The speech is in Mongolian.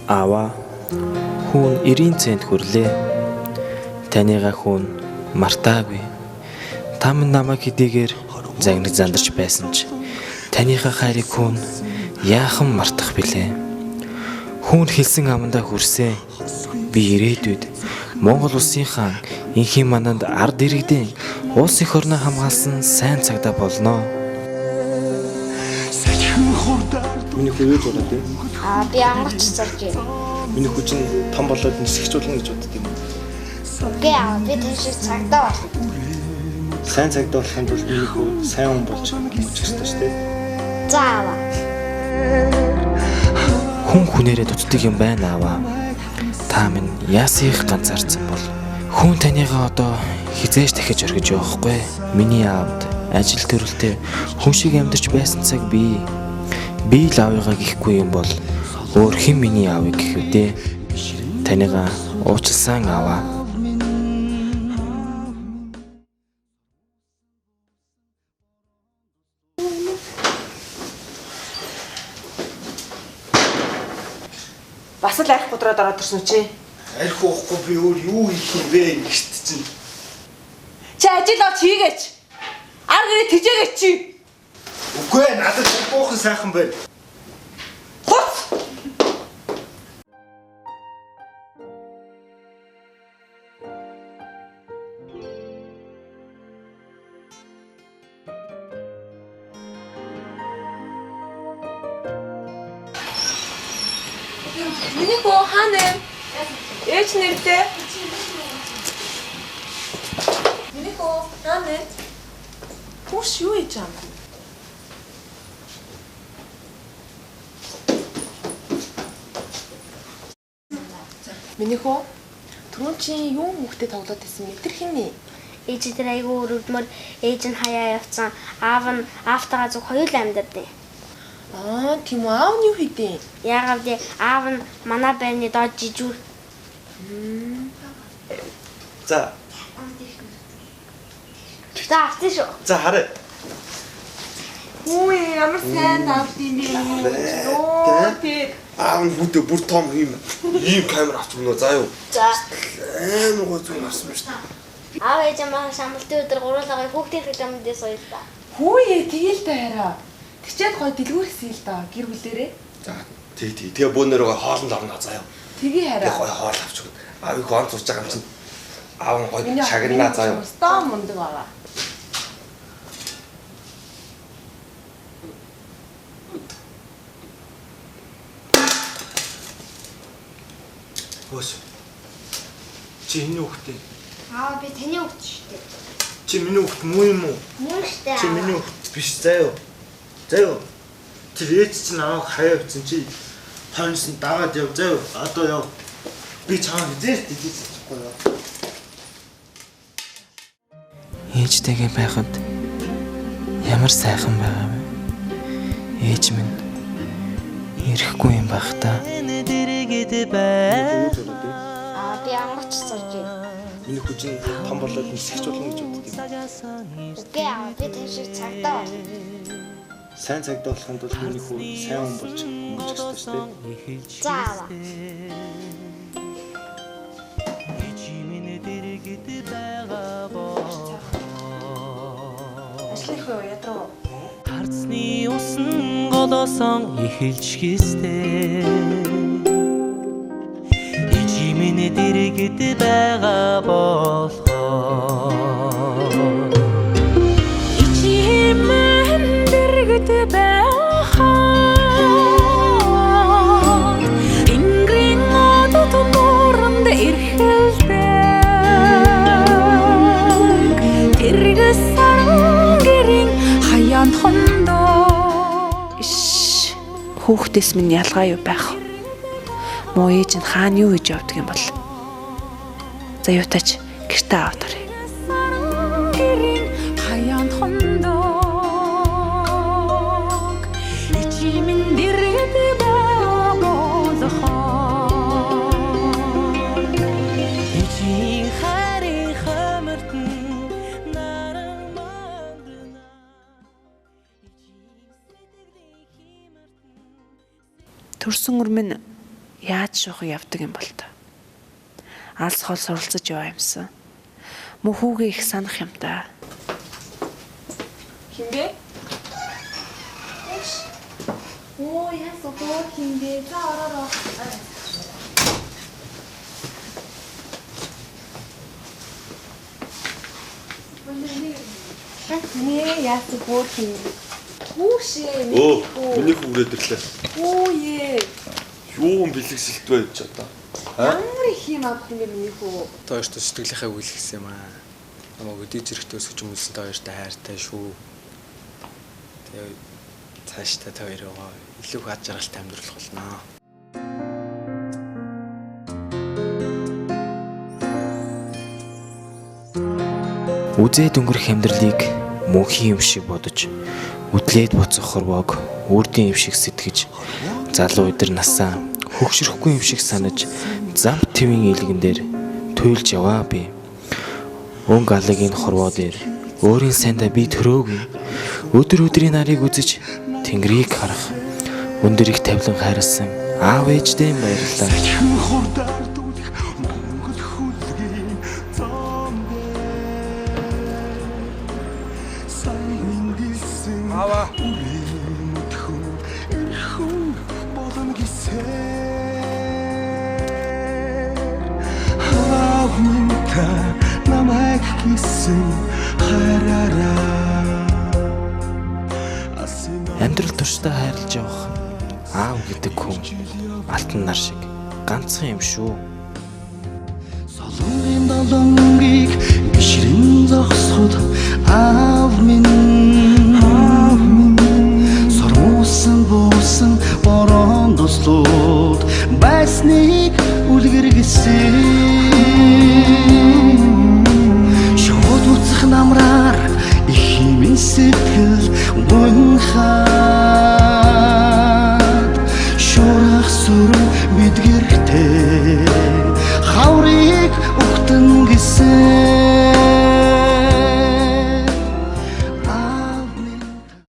Аваа хүн 90 цент хүрлээ. Таныгаа хүн мартаагүй. Та минь намайг хэдийгээр загнаг зандарч байсан ч таныхаа хайрыг хүн яахан мартах билээ. Хүн хэлсэн амандаа хүрсээ. Би ирээдүйд Монгол улсынхаа инхийн мананд ард иргэдийн улс их орноо хамгаалсан сайн цагдаа болно. Миний хүү юу болоод вэ? Би амгач зарж байна. Миний хүү чинь том болоод нисгчүүлнэ гэж бодд юм. Үгүй би тийш цагдаа болно. Сайн цагдаа болохын тулд миний хүү сайн хүн болж мөчих ёстой шүү дээ. Заавал. Хүн хүнээрээ дутдаг юм байна аваа. Та минь яасан их ганцаарсан бол хүн таныгаа одоо хизээж дахиж орхиж явахгүй. Миний аавд ажил төрөлтэй хүн шиг амьдарч байсан цаг би л аавыгаа гихгүй юм бол өөр хэн миний аавыг гэх үү дээ. Таныгаа уучлсан аваа. Бас л арх годроод ороод ирсэн үү чи? Арх уухгүй би өөр юу хийх юм бэ нэгт чинь. Чи ажил олж хийгээч. Ар гэрээ тэжээгээч чи. Үгүй ээ надад буухан сайхан байна. Хуц! Миний хөө хаана вэ? Ээж нэртэй. Миний хөө хаана вэ? Хурш юу хийж байгаа юм? Миний хөө түрүүн чи юу хөвгтэй тоглоод байсан мэтэр хинэ? Ээж тэр айгүй өрөвдмөр ээж нь хаяа явцсан. Аав нь аавтайгаа зөв хоёул амьдардаг. Тийм үү, аав нь юу хийдэ? Яагаад вэ? Аав нь манай байрны доод жижүүр. За. За авсан шүү. За хараа. Үгүй ямар сайн давд юм бэ? Оо тий. Аав нь хүдэ бүр том юм. Ийм камер авч өгнө заа юу. За. Амар гоо зүг авсан шүү дээ. Аав ээж маань шамбалтын өдөр гуруулаагаа хүүхдийн хэлэмдээс соёл та. Хөөе тэгээл та хараа. Тэгчээд гой дэлгүүрсэн л доо гэр бүлээрээ. За тий. Тэгээ бөөнөрөө хоолнд орно заа юу. Тгий Тэгээ хараа. гой хоол авч өгнө. Аавыг гон зурж байгаа юм чинь. Аав нь гой шагнаа заа юу. Стоо мундаг байгаа. Хөөс. Чи энэ хүүхдээ. Аав би таны хүүхд шүү дээ. Чи миний хүүхд муу юм уу? Мөн шүү дээ. Чи миний хүүхд биш заа юу. Заа юу. Тэр ээж чинь аваад хаяа авсан чи хойноос нь дагаад яв заа юу. Одоо яв. Би чамд зээрт идчихгүй юу. Ээжтэйгээ байхад ямар сайхан байгаа вэ? Ээж минь ирэхгүй юм байх та. Би амгач зарж байна. Миний хүү чинь том болоод нисгчүүлнэ гэж бодд юм. Үгүй би тийш цагдаа болно. Сайн цагдаа болохын тулд миний хүү сайн хүн болж мөчих ёстой шүү дээ. Заавал. Ашлихоо ядруу. Харцны усан голоосон эхэлж гистэй. Ичимэн дэргэд байгаа болохоор. Ичимэн дэргэд байгаа. Ингрийн одод мөрөнд ирхэлдэг. Тэргэс сарангэрийн хаяан хондоо. Иш хүүхдээс минь ялгаа юу байх вэ? Муу ээж нь хаана юу хийж явдаг юм бол? За юу тач гэртээ аваад оръё. хаяан хондог ичимэн дэргэд байгуулахаар ичийн харин хамартан наран мандна Төрсөн өрмөн Яаж шуухан явдаг юм бол та? Алс хол суралцаж яваа юмсан. Мөн хүүгээ их санах юм та. Хинбэ? Оо яс оо хинбэ? За ороо. Нэ яс оо хинбэ? Хүүшээ. Миний хүүрээд ирлээ. Оо е. Юу юм бэлгэсэлтвэ гэж одоо. Ямар их юм авах юм бэ миний хүү? Та хоёрт сэтгэлийнхаа үйл гэсэн юм аа. Намайг өдөө зэрэгтэй өсөж хүмүүст та хоёртай хайртай шүү. Тэгээ цаашдаа та хоёроо илүү их ад жаргалтай амьдрах болно. Үзээд өнгөрөх амьдралыг мөнхийн юм шиг бодож, үдлээд буцах хорвоог үрдийн юм шиг сэтгэж, залуу өдөр насаа хөгшрөхгүй юм шиг санаж, замт твийн илгэн дээр туйлж яваа би. Өнгө алыг энэ хорвоо дээр өөрийн сайндаа би төрөөгүй. Өдөр өдрийн нарыг үзэж тэнгэрийг харах. Өндөр их тавилан хайрласан аав ээждээ баярлалаа. Аваа. Намайг хийсэн хараараа. Амьдрал туршдаа хайрлаж явах аав гэдэг хүн алтан нар шиг ганцхан юм шүү. Солонгийн долонгийн